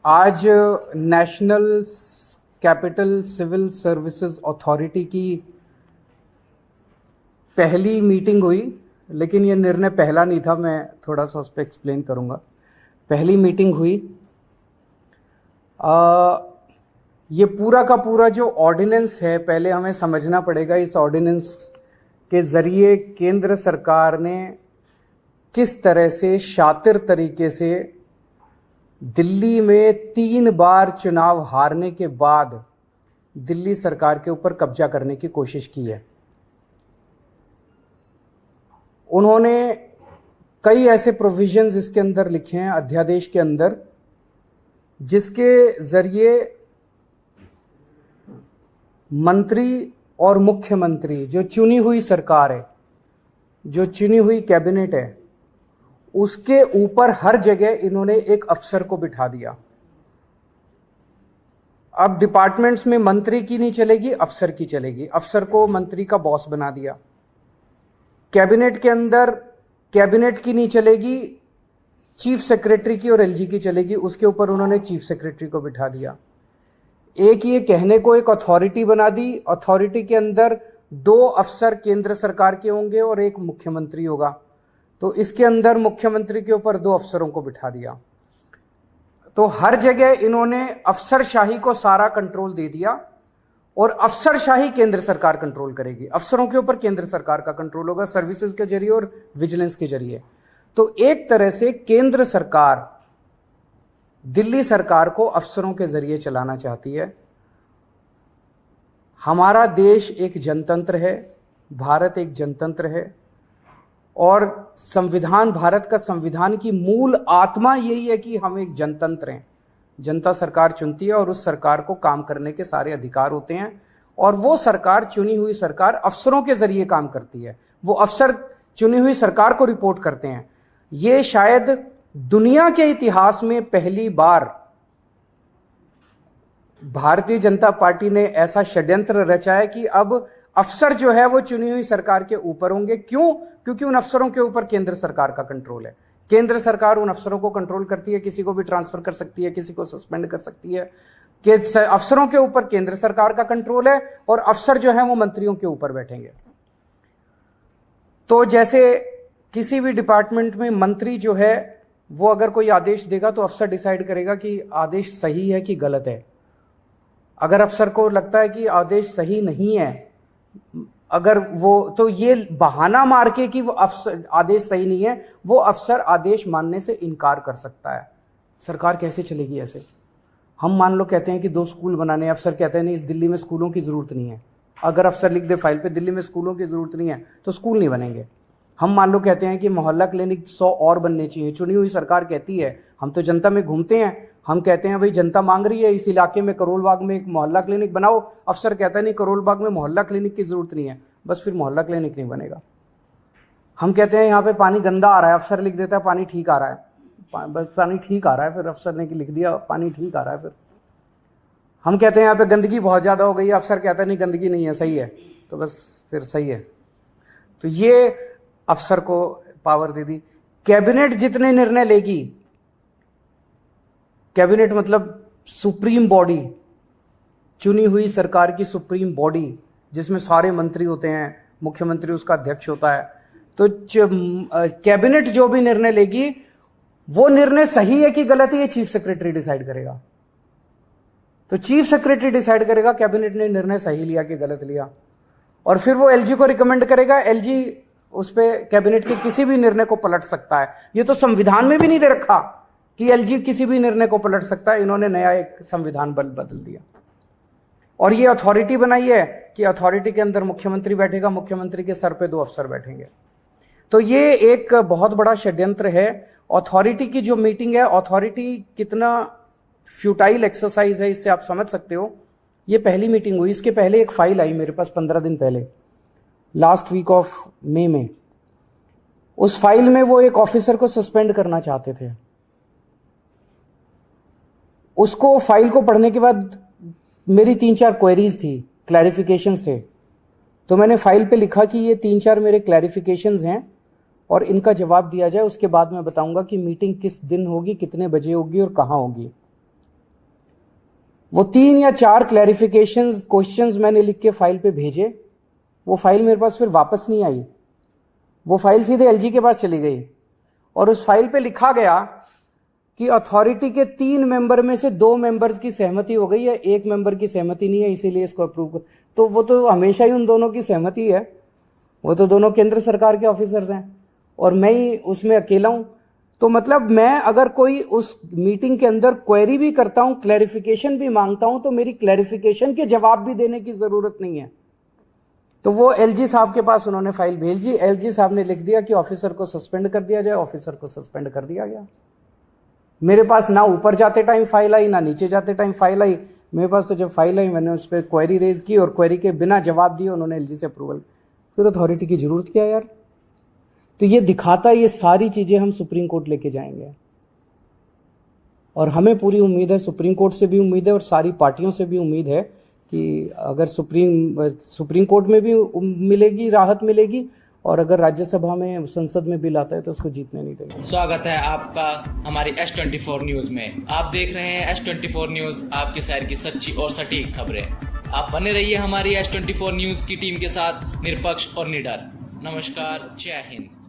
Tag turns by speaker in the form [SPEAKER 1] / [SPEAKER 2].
[SPEAKER 1] आज national capital civil services authority की पहली मीटिंग हुई, लेकिन ये निर्णय पहला नहीं था, मैं थोड़ा सा उस पर एक्सप्लेन करूँगा। पहली मीटिंग हुई, ये पूरा का पूरा जो ऑर्डिनेंस है, पहले हमें समझना पड़ेगा इस ऑर्डिनेंस के ज़रिए केंद्र सरकार ने किस तरह से शातिर तरीके से दिल्ली में 3 बार चुनाव हारने के बाद दिल्ली सरकार के ऊपर कब्जा करने की कोशिश की है। उन्होंने कई ऐसे प्रोविजंस इसके अंदर लिखे हैं, अध्यादेश के अंदर, जिसके जरिए मंत्री और मुख्यमंत्री, जो चुनी हुई सरकार है, जो चुनी हुई कैबिनेट है, उसके ऊपर हर जगह इन्होंने एक अफसर को बिठा दिया। अब डिपार्टमेंट्स में मंत्री की नहीं चलेगी, अफसर की चलेगी। अफसर को मंत्री का बॉस बना दिया। कैबिनेट के अंदर कैबिनेट की नहीं चलेगी, चीफ सेक्रेटरी की और एलजी की चलेगी। उसके ऊपर उन्होंने चीफ सेक्रेटरी को बिठा दिया। एक ये कहने को एक अथॉरिटी बना दी। अथॉरिटी के अंदर 2 अफसर केंद्र सरकार के होंगे और एक मुख्यमंत्री होगा। तो इसके अंदर मुख्यमंत्री के ऊपर 2 अफसरों को बिठा दिया। तो हर जगह इन्होंने अफसरशाही को सारा कंट्रोल दे दिया और अफसरशाही केंद्र सरकार कंट्रोल करेगी। अफसरों के ऊपर केंद्र सरकार का कंट्रोल होगा, सर्विसेज के जरिए और विजिलेंस के जरिए। तो एक तरह से केंद्र सरकार दिल्ली सरकार को अफसरों के जरिए चलाना चाहती है। हमारा देश एक जनतंत्र है, भारत एक जनतंत्र है, और संविधान, भारत का संविधान की मूल आत्मा यही है कि हम एक जनतंत्र हैं। जनता सरकार चुनती है और उस सरकार को काम करने के सारे अधिकार होते हैं, और वो सरकार, चुनी हुई सरकार, अफसरों के जरिए काम करती है। वो अफसर चुनी हुई सरकार को रिपोर्ट करते हैं। ये शायद दुनिया के इतिहास में पहली बार भारतीय जनता पार्टी ने ऐसा षड्यंत्र रचा है कि अब अफसर जो है वो चुनी हुई सरकार के ऊपर होंगे। क्यों? क्योंकि उन अफसरों के ऊपर केंद्र सरकार का कंट्रोल है। केंद्र सरकार उन अफसरों को कंट्रोल करती है, किसी को भी ट्रांसफर कर सकती है, किसी को सस्पेंड कर सकती है। कि अफसरों के ऊपर केंद्र सरकार का कंट्रोल है और अफसर जो है वो मंत्रियों के ऊपर बैठेंगे। तो जैसे किसी भी डिपार्टमेंट में मंत्री जो है वो अगर कोई आदेश देगा तो अफसर डिसाइड करेगा कि आदेश सही है कि गलत है। अगर अफसर को लगता है कि आदेश सही नहीं है, अगर वो, तो ये बहाना मार के कि वो अफसर आदेश सही नहीं है, वो अफसर आदेश मानने से इनकार कर सकता है। सरकार कैसे चलेगी ऐसे? हम मान लो कहते हैं कि 2 स्कूल बनाने, अफसर कहते हैं नहीं, इस दिल्ली में स्कूलों की जरूरत नहीं है। अगर अफसर लिख दे फाइल पे दिल्ली में स्कूलों की जरूरत नहीं है, तो स्कूल नहीं बनेंगे। हम मान लो कहते हैं कि मोहल्ला क्लिनिक 100 और बनने चाहिए। चुनी हुई सरकार कहती है, हम तो जनता में घूमते हैं, हम कहते हैं भाई जनता मांग रही है इस इलाके में करोल बाग में एक मोहल्ला क्लिनिक बनाओ। अफसर कहता है नहीं, करोल बाग में मोहल्ला क्लिनिक की जरूरत नहीं है, बस फिर मोहल्ला क्लिनिक नहीं बनेगा। हम कहते हैं यहाँ पे पानी गंदा आ रहा है, अफसर लिख देता है पानी ठीक आ रहा है, बस पानी ठीक आ रहा है, फिर अफसर ने लिख दिया पानी ठीक आ रहा है। फिर हम कहते हैं यहाँ पे गंदगी बहुत ज्यादा हो गई है, अफसर कहता है नहीं गंदगी नहीं है, सही है, तो बस फिर सही है। तो ये अफसर को पावर दे दी। कैबिनेट जितने निर्णय लेगी, कैबिनेट मतलब सुप्रीम बॉडी, चुनी हुई सरकार की सुप्रीम बॉडी, जिसमें सारे मंत्री होते हैं, मुख्यमंत्री उसका अध्यक्ष होता है। तो कैबिनेट जो भी निर्णय लेगी, वो निर्णय सही है कि गलत है, ये चीफ सेक्रेटरी डिसाइड करेगा। तो चीफ सेक्रेटरी डिसाइड करेगा कैबिनेट ने निर्णय सही लिया कि गलत लिया, और फिर वो एलजी को रिकमेंड करेगा। एलजी उस पे कैबिनेट के किसी भी निर्णय को पलट सकता है। ये तो संविधान में भी नहीं दे रखा कि एलजी किसी भी निर्णय को पलट सकता है। इन्होंने नया एक संविधान बदल दिया और ये अथॉरिटी बनाई है कि अथॉरिटी के अंदर मुख्यमंत्री बैठेगा, मुख्यमंत्री के सर पे 2 अफसर बैठेंगे। तो ये एक बहुत बड़ा षड्यंत्र है। अथॉरिटी की जो मीटिंग है, अथॉरिटी कितना फ्यूटाइल एक्सरसाइज है, इससे आप समझ सकते हो। ये पहली मीटिंग हुई। इसके पहले एक फाइल आई मेरे पास 15 दिन पहले, लास्ट वीक ऑफ मई में। उस फाइल में वो एक ऑफिसर को सस्पेंड करना चाहते थे। उसको फाइल को पढ़ने के बाद मेरी 3-4 क्वेरीज थी, क्लैरिफिकेशंस थे। तो मैंने फाइल पे लिखा कि ये 3-4 मेरे क्लैरिफिकेशंस हैं, और इनका जवाब दिया जाए। उसके बाद मैं बताऊंगा कि मीटिंग किस दिन होगी, कितने बजे होगी और कहां होगी। वो 3 या 4 क्लैरिफिकेशंस क्वेश्चंस मैंने लिख के फाइल पे भेजे, वो फाइल मेरे पास फिर वापस नहीं आई, वो फाइल सीधे एलजी के पास चली गई और उस फाइल पे लिखा गया कि अथॉरिटी के 3 मेंबर में से 2 मेंबर्स की सहमति हो गई है, 1 मेंबर की सहमति नहीं है, इसीलिए इसको अप्रूव कर। तो वो तो हमेशा ही उन दोनों की सहमति है, वो तो दोनों केंद्र सरकार के ऑफिसर्स हैं और मैं ही उसमें अकेला हूं। तो मतलब मैं अगर कोई उस मीटिंग के अंदर क्वेरी भी करता हूं, क्लैरिफिकेशन भी मांगता हूं, तो मेरी क्लैरिफिकेशन के जवाब भी देने की जरूरत नहीं है। तो वो एलजी साहब के पास उन्होंने फाइल भेजी, एलजी साहब ने लिख दिया कि ऑफिसर को सस्पेंड कर दिया जाए, ऑफिसर को सस्पेंड कर दिया गया। मेरे पास ना ऊपर जाते टाइम फाइल आई, ना नीचे जाते टाइम फाइल आई। मेरे पास तो जब फाइल आई मैंने उस पर क्वेरी रेज की और क्वेरी के बिना जवाब दिए उन्होंने एलजी से अप्रूवल। फिर अथॉरिटी की जरूरत क्या यार? तो ये दिखाता है, ये सारी चीजें हम सुप्रीम कोर्ट लेके जाएंगे और हमें पूरी उम्मीद है, सुप्रीम कोर्ट से भी उम्मीद है और सारी पार्टियों से भी उम्मीद है कि अगर सुप्रीम कोर्ट में भी मिलेगी, राहत मिलेगी, और अगर राज्यसभा में, संसद में बिल आता है तो उसको जीतने नहीं देंगे।
[SPEAKER 2] स्वागत है आपका हमारी S24 न्यूज में। आप देख रहे हैं S24 न्यूज, आपके शहर की सच्ची और सटीक खबरें। आप बने रहिए हमारी S24 न्यूज की टीम के साथ, निष्पक्ष और निडर। नमस्कार, जय हिंद।